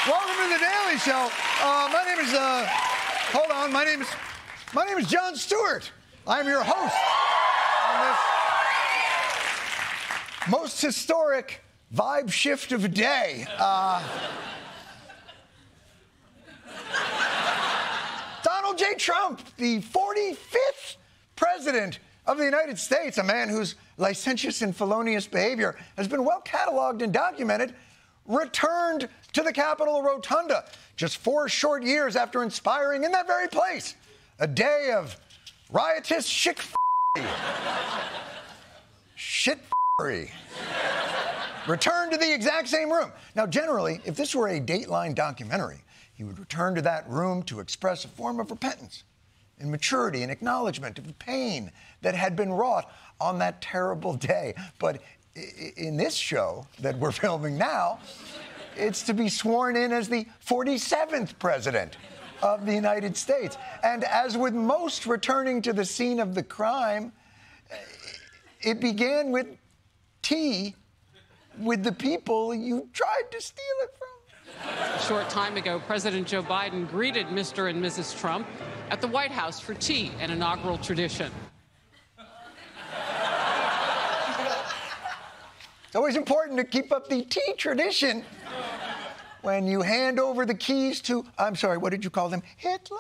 Welcome to the Daily Show. My name is Jon Stewart. I'm your host on this most historic vibe shift of the day. Donald J. Trump, the 45th president of the United States, a man whose licentious and felonious behavior has been well cataloged and documented, returned to the Capitol Rotunda just 4 short years after inspiring in that very place a day of riotous shit-f***ery. Returned to the exact same room. Now, generally, if this were a Dateline documentary, he would return to that room to express a form of repentance and maturity and acknowledgement of the pain that had been wrought on that terrible day. But in this show that we're filming now, it's to be sworn in as the 47th president of the United States. And as with most returning to the scene of the crime, it began with tea with the people you tried to steal it from. A short time ago, President Joe Biden greeted Mr. and Mrs. Trump at the White House for tea, an inaugural tradition. It's always important to keep up the tea tradition when you hand over the keys to, I'm sorry, what did you call them? Hitler?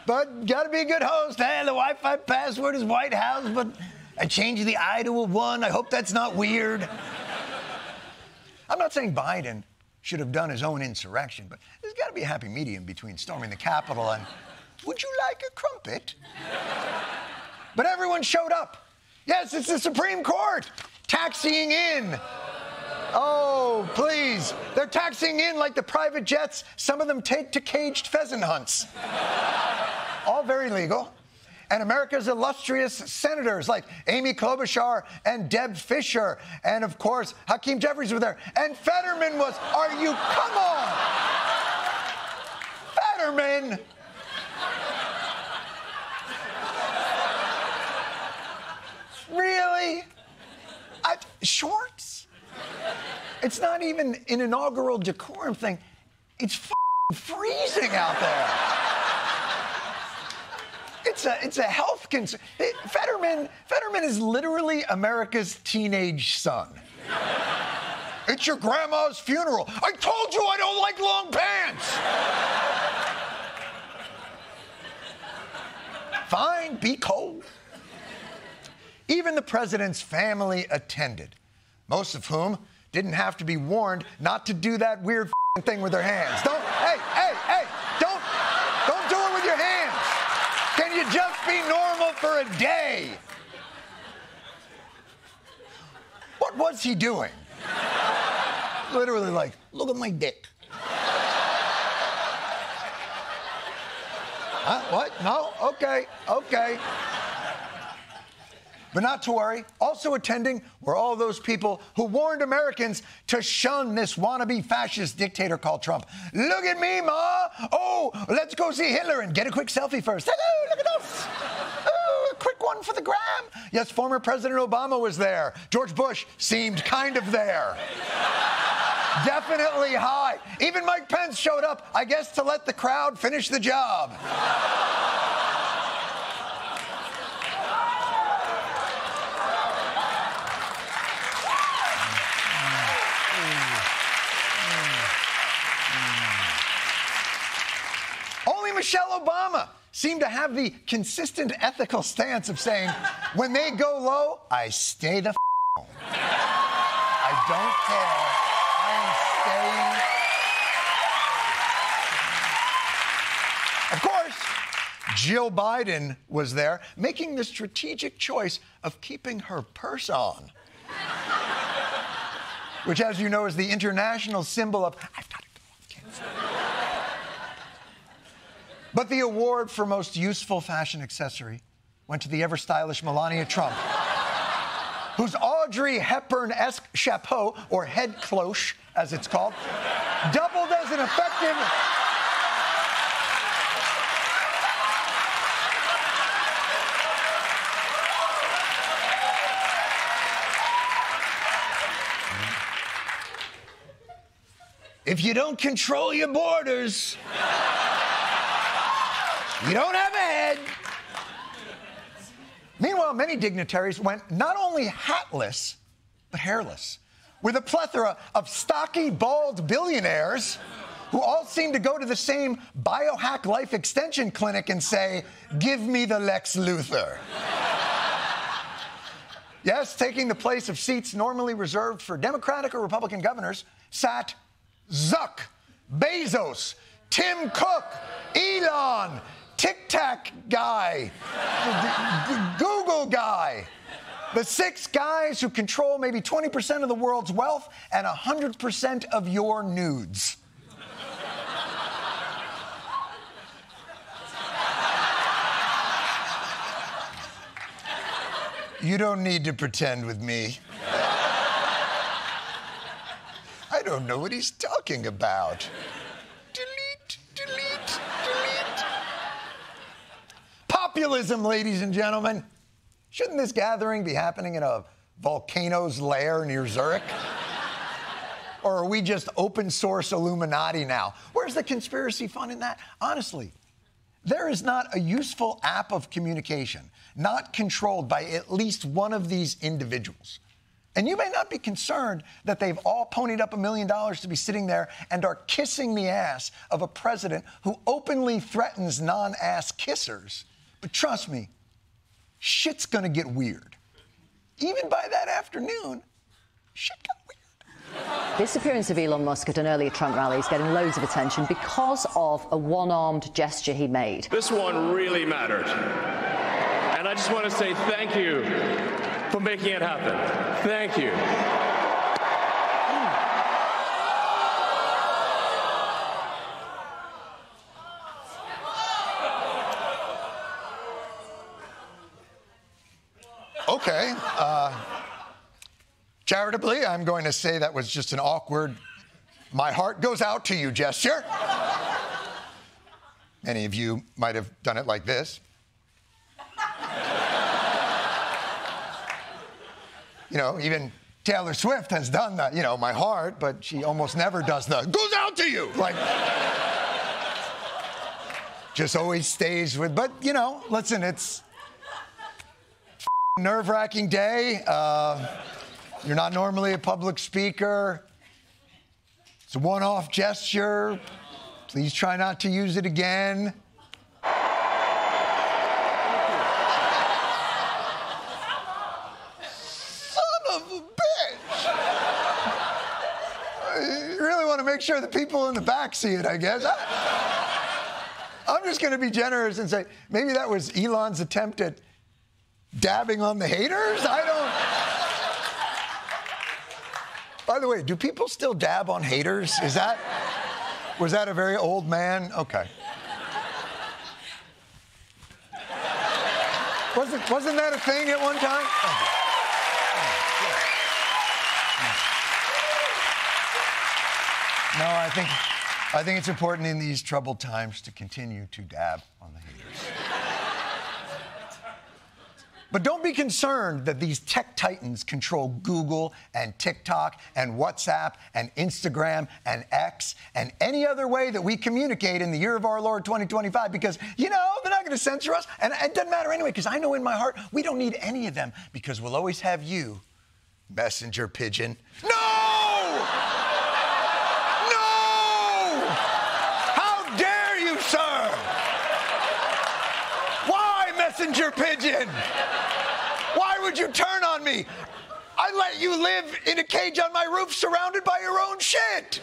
But gotta be a good host. Hey, the Wi-Fi password is White House, but I changed the I to a 1. I hope that's not weird. I'm not saying Biden should have done his own insurrection, but there's got to be a happy medium between storming the Capitol and, would you like a crumpet? But everyone showed up. Yes, it's the Supreme Court taxiing in. Oh, please. They're taxiing in like the private jets some of them take to caged pheasant hunts. All very legal. And America's illustrious senators like Amy Klobuchar and Deb Fischer. And, of course, Hakeem Jeffries were there. And Fetterman was, come on. Fetterman. Really? Shorts? It's not even an inaugural decorum thing. It's freezing out there. It's a health concern. Fetterman is literally America's teenage son. It's your grandma's funeral. I told you I don't like long pants. Fine, be cold. Even the president's family attended, most of whom didn't have to be warned not to do that weird thing with their hands. Don't do it with your hands. Can you just be normal for a day? What was he doing? Literally like, look at my dick. Huh? What? No? Okay. But not to worry. Also attending were all those people who warned Americans to shun this wannabe fascist dictator called Trump. Look at me, Ma. Oh, let's go see Hitler and get a quick selfie first. Hello, look at us. Oh, a quick one for the gram. Yes, former President Obama was there. George Bush seemed kind of there. Definitely high. Even Mike Pence showed up, I guess, to let the crowd finish the job. Michelle Obama seemed to have the consistent ethical stance of saying, when they go low, I stay the home. I don't care. I am staying. Of course, Jill Biden was there, making the strategic choice of keeping her purse on, which, as you know, is the international symbol of, I've got to go, kids. But the award for most useful fashion accessory went to the ever-stylish Melania Trump, whose Audrey Hepburn-esque chapeau, or head cloche, as it's called, doubled as an effective... if you don't control your borders, you don't have a head. Meanwhile, many dignitaries went not only hatless, but hairless, with a plethora of stocky, bald billionaires who all seem to go to the same biohack life extension clinic and say, "Give me the Lex Luthor." Yes, taking the place of seats normally reserved for Democratic or Republican governors sat Zuck, Bezos, Tim Cook, Elon, Tic Tac guy, Google guy. The 6 guys who control maybe 20% of the world's wealth and 100% of your nudes. You don't need to pretend with me. I don't know what he's talking about. Delete, delete, delete. Populism, ladies and gentlemen. Shouldn't this gathering be happening in a volcano's lair near Zurich? Or are we just open source Illuminati now? Where's the conspiracy fun in that? Honestly, there is not a useful app of communication not controlled by at least one of these individuals. And you may not be concerned that they've all ponied up $1 million to be sitting there and are kissing the ass of a president who openly threatens non-ass kissers. But trust me, shit's gonna get weird. Even by that afternoon, shit got weird. This appearance of Elon Musk at an earlier Trump rally is getting loads of attention because of a one-armed gesture he made. This one really mattered. And I just want to say thank you for making it happen. Thank you. Okay. Charitably, I'm going to say that was just an awkward, my heart goes out to you gesture. Many of you might have done it like this. You know, even Taylor Swift has done the, my heart, but she almost never does the, goes out to you. Like, just always stays with, but, listen, it's nerve-wracking day. You're not normally a public speaker. It's a one-off gesture. Please try not to use it again. Make sure the people in the back see it, I guess. I'm just going to be generous and say maybe that was Elon's attempt at dabbing on the haters. By the way, do people still dab on haters? Was that a very old man? Okay. Wasn't that a thing at one time? No, I think it's important in these troubled times to continue to dab on the haters. But don't be concerned that these tech titans control Google and TikTok and WhatsApp and Instagram and X and any other way that we communicate in the year of our Lord 2025 because, they're not going to censor us. And it doesn't matter anyway because I know in my heart we don't need any of them because we'll always have you, messenger pigeon. No! Messenger pigeon! Why would you turn on me? I let you live in a cage on my roof surrounded by your own shit!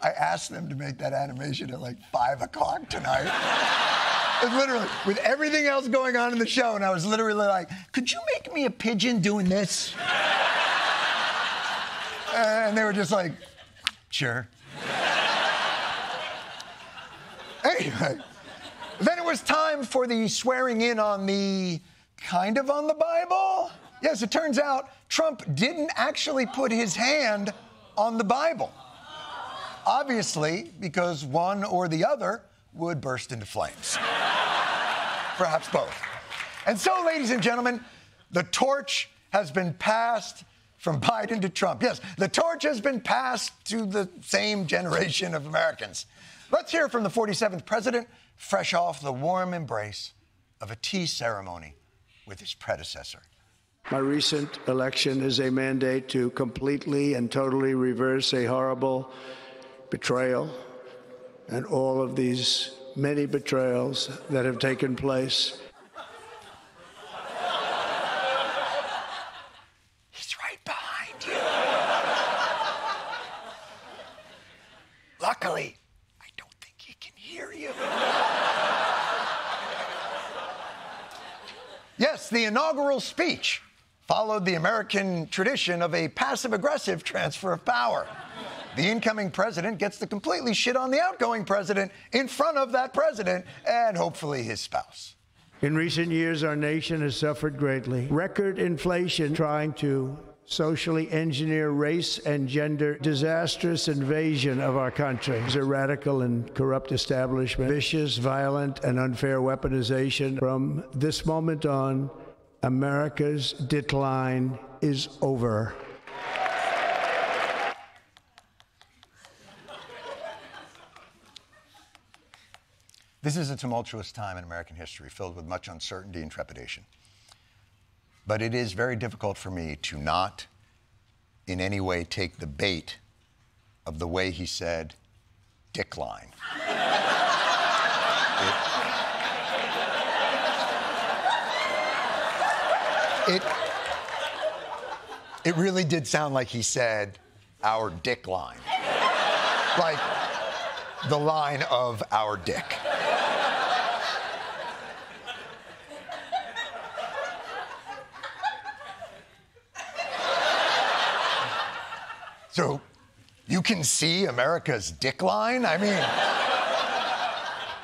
I asked them to make that animation at like 5 o'clock tonight. Literally, with everything else going on in the show, and I was literally like, could you make me a pigeon doing this? And they were just like, sure. Anyway, then it was time for the swearing in on the on the Bible. Yes, it turns out Trump didn't actually put his hand on the Bible. Obviously, because one or the other would burst into flames. Perhaps both. And so, ladies and gentlemen, the torch has been passed from Biden to Trump. Yes, the torch has been passed to the same generation of Americans. Let's hear from the 47th president, fresh off the warm embrace of a tea ceremony with his predecessor. My recent election is a mandate to completely and totally reverse a horrible betrayal and all of these many betrayals that have taken place. He's right behind you. Luckily, I don't think he can hear you. Yes, the inaugural speech followed the American tradition of a passive-aggressive transfer of power. The incoming president gets to completely shit on the outgoing president in front of that president and hopefully his spouse. In recent years, our nation has suffered greatly. Record inflation trying to socially engineer race and gender, disastrous invasion of our country. It's a radical and corrupt establishment, vicious, violent, and unfair weaponization. From this moment on, America's decline is over. This is a tumultuous time in American history, filled with much uncertainty and trepidation. But it is very difficult for me to not in any way take the bait of the way he said, "Dickline." It really did sound like he said, "Our dick line." Like the line of our dick. So you can see America's dick line? I mean,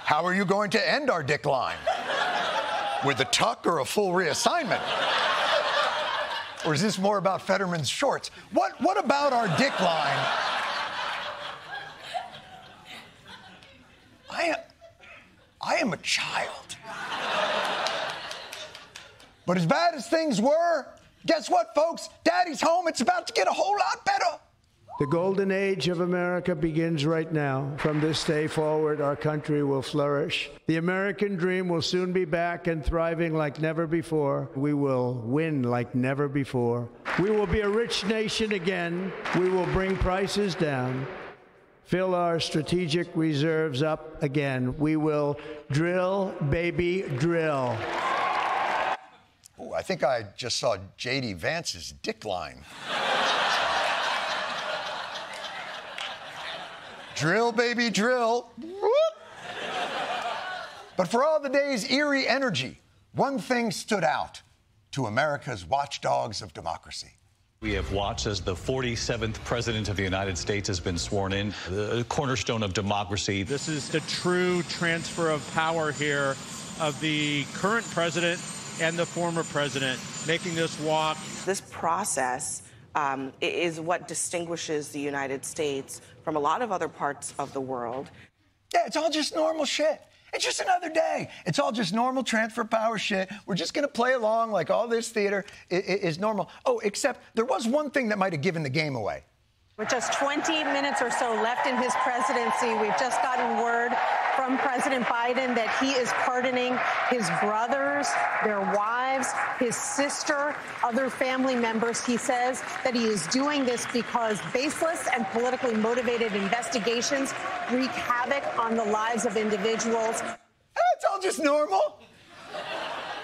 how are you going to end our dick line? With a tuck or a full reassignment? Or is this more about Fetterman's shorts? What about our dick line? I am a child. But as bad as things were, guess what, folks? Daddy's home. It's about to get a whole lot better. The golden age of America begins right now. From this day forward, our country will flourish. The American dream will soon be back and thriving like never before. We will win like never before. We will be a rich nation again. We will bring prices down, fill our strategic reserves up again. We will drill, baby, drill. Ooh, I think I just saw J.D. Vance's dick line. Drill, baby, drill. Whoop. But for all the day's eerie energy, one thing stood out to America's watchdogs of democracy. We have watched as the 47th president of the United States has been sworn in, the cornerstone of democracy. This is the true transfer of power here of the current president and the former president, making this walk. This process is what distinguishes the United States from a lot of other parts of the world. Yeah, it's all just normal shit. It's just another day. It's all just normal transfer power shit. We're just going to play along like all this theater is normal. Oh, except there was one thing that might have given the game away. With just 20 minutes or so left in his presidency, we've just gotten word from President Biden that he is pardoning his brothers, their wives, his sister, other family members. He says that he is doing this because baseless and politically motivated investigations wreak havoc on the lives of individuals. It's all just normal.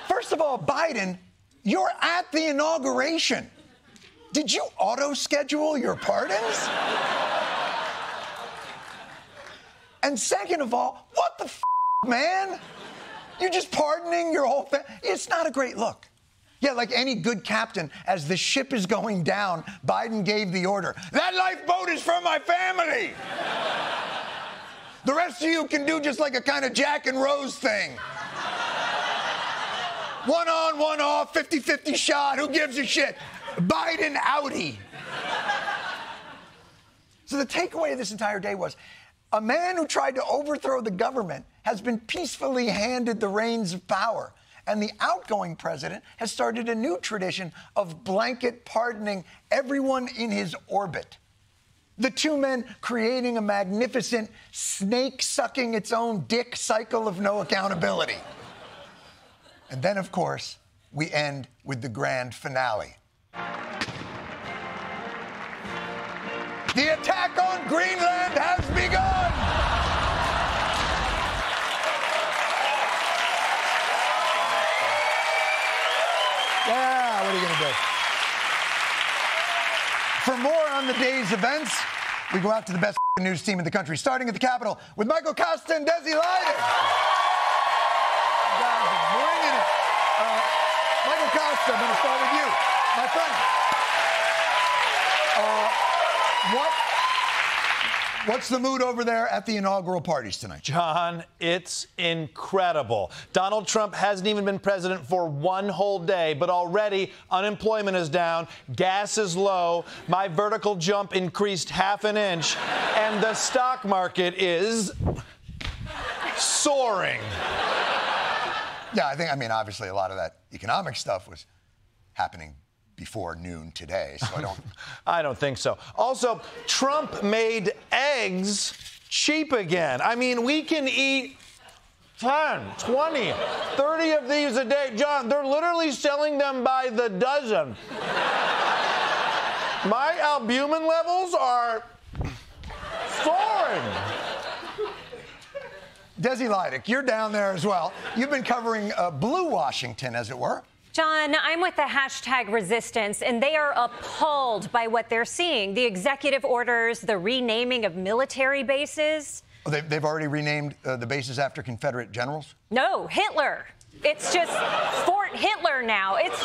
First of all, Biden, you're at the inauguration. Did you auto-schedule your pardons? And second of all, what the man? You're just pardoning your whole family? It's not a great look. Yeah, like any good captain, as the ship is going down, Biden gave the order, "That lifeboat is for my family." The rest of you can do just like a kind of Jack and Rose thing. One on, one off, 50-50 shot, who gives a shit? Biden outie. So the takeaway of this entire day was a man who tried to overthrow the government has been peacefully handed the reins of power. And the outgoing president has started a new tradition of blanket pardoning everyone in his orbit. The two men creating a magnificent snake-sucking its own dick cycle of no accountability. And then, of course, we end with the grand finale. The attack on Greenland has begun! Yeah, what are you going to do? For more on the day's events, we go out to the best news team in the country, starting at the Capitol with Michael Costa and Desi Leiden. You guys are bringing it. Michael Costa, I'm going to start with you, my friend. What's the mood over there at the inaugural parties tonight? John, it's incredible. Donald Trump hasn't even been president for one whole day, but already unemployment is down, gas is low, my vertical jump increased half an inch, and the stock market is soaring. Yeah, I mean, obviously a lot of that economic stuff was happening before noon today, so I don't think so. Also, Trump made eggs cheap again. I mean, we can eat 10, 20, 30 of these a day. John, they're literally selling them by the dozen. My albumin levels are soaring. Desi Leiden, you're down there as well. You've been covering Blue Washington, as it were. John, I'm with the hashtag resistance, and they are appalled by what they're seeing. The executive orders, the renaming of military bases. Oh, they've already renamed the bases after Confederate generals? No, Hitler. It's just Fort Hitler now. It's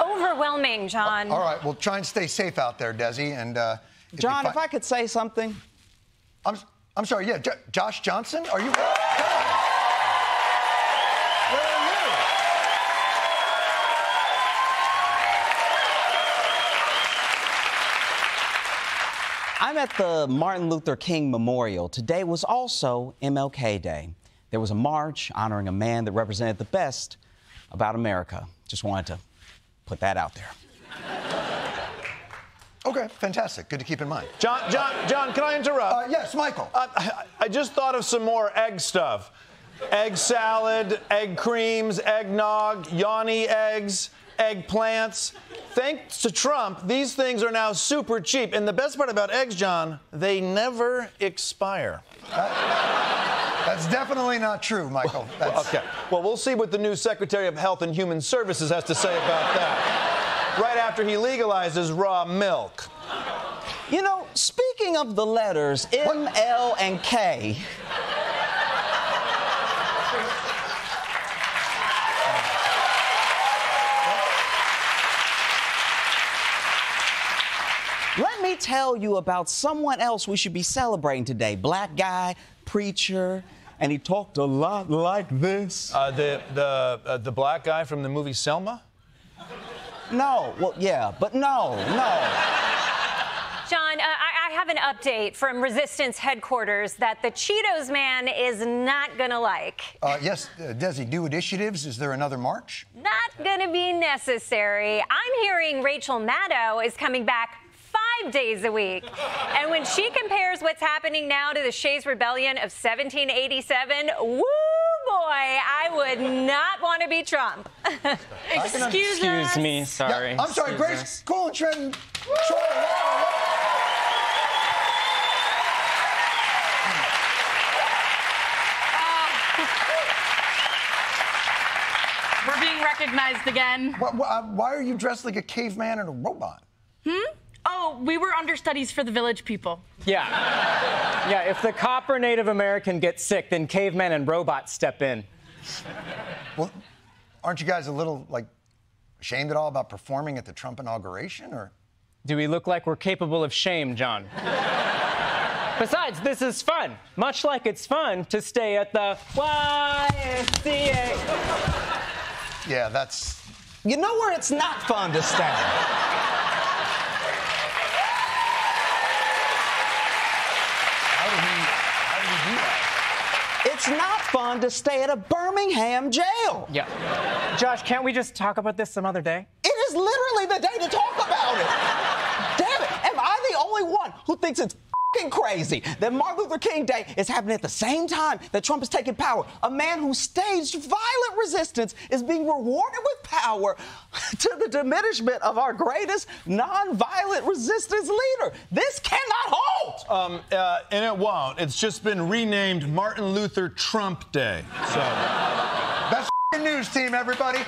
overwhelming, John. All right, well, try and stay safe out there, Desi. And John, if I could say something. I'm sorry, yeah, Josh Johnson? Are you... I'm at the Martin Luther King Memorial. Today was also MLK Day. There was a march honoring a man that represented the best about America. Just wanted to put that out there. Okay, fantastic. Good to keep in mind. John, can I interrupt? Yes, Michael. I just thought of some more egg stuff. Egg salad, egg creams, eggnog, Yanni eggs, eggplants. Thanks to Trump, these things are now super cheap. And the best part about eggs, John, they never expire. That's definitely not true, Michael. Okay. Well, we'll see what the new Secretary of Health and Human Services has to say about that. Right after he legalizes raw milk. You know, speaking of the letters M, L, and K. Let me tell you about someone else we should be celebrating today. Black guy, preacher, and he talked a lot like this. The black guy from the movie Selma? No, well, yeah, but no. John, I have an update from Resistance headquarters that the Cheetos man is not going to like. Yes, Desi, new initiatives. Is there another march? Not going to be necessary. I'm hearing Rachel Maddow is coming back 5 days a week. And when she compares what's happening now to the Shays' Rebellion of 1787, woo boy, I would not want to be Trump. Excuse me, sorry. Yeah, I'm sorry, Grace, cool and Trenton. We're being recognized again. Why are you dressed like a caveman and a robot? Oh, we were understudies for the Village People. Yeah, if the copper Native American gets sick, then cavemen and robots step in. Well, aren't you guys a little, ashamed at all about performing at the Trump inauguration, or? Do we look like we're capable of shame, John? Besides, this is fun. Much like it's fun to stay at the YMCA. Yeah, that's... You know where it's not fun to stay? it's not fun to stay at a Birmingham jail. Yeah. Josh, can't we just talk about this some other day? It is literally the day to talk about it. Damn it, am I the only one who thinks it's f***ing crazy that Martin Luther King Day is happening at the same time that Trump is taking power? A man who staged violent resistance is being rewarded with power to the diminishment of our greatest nonviolent resistance leader. This cannot hold. And it won't. It's just been renamed Martin Luther Trump Day. So that's news, team, everybody.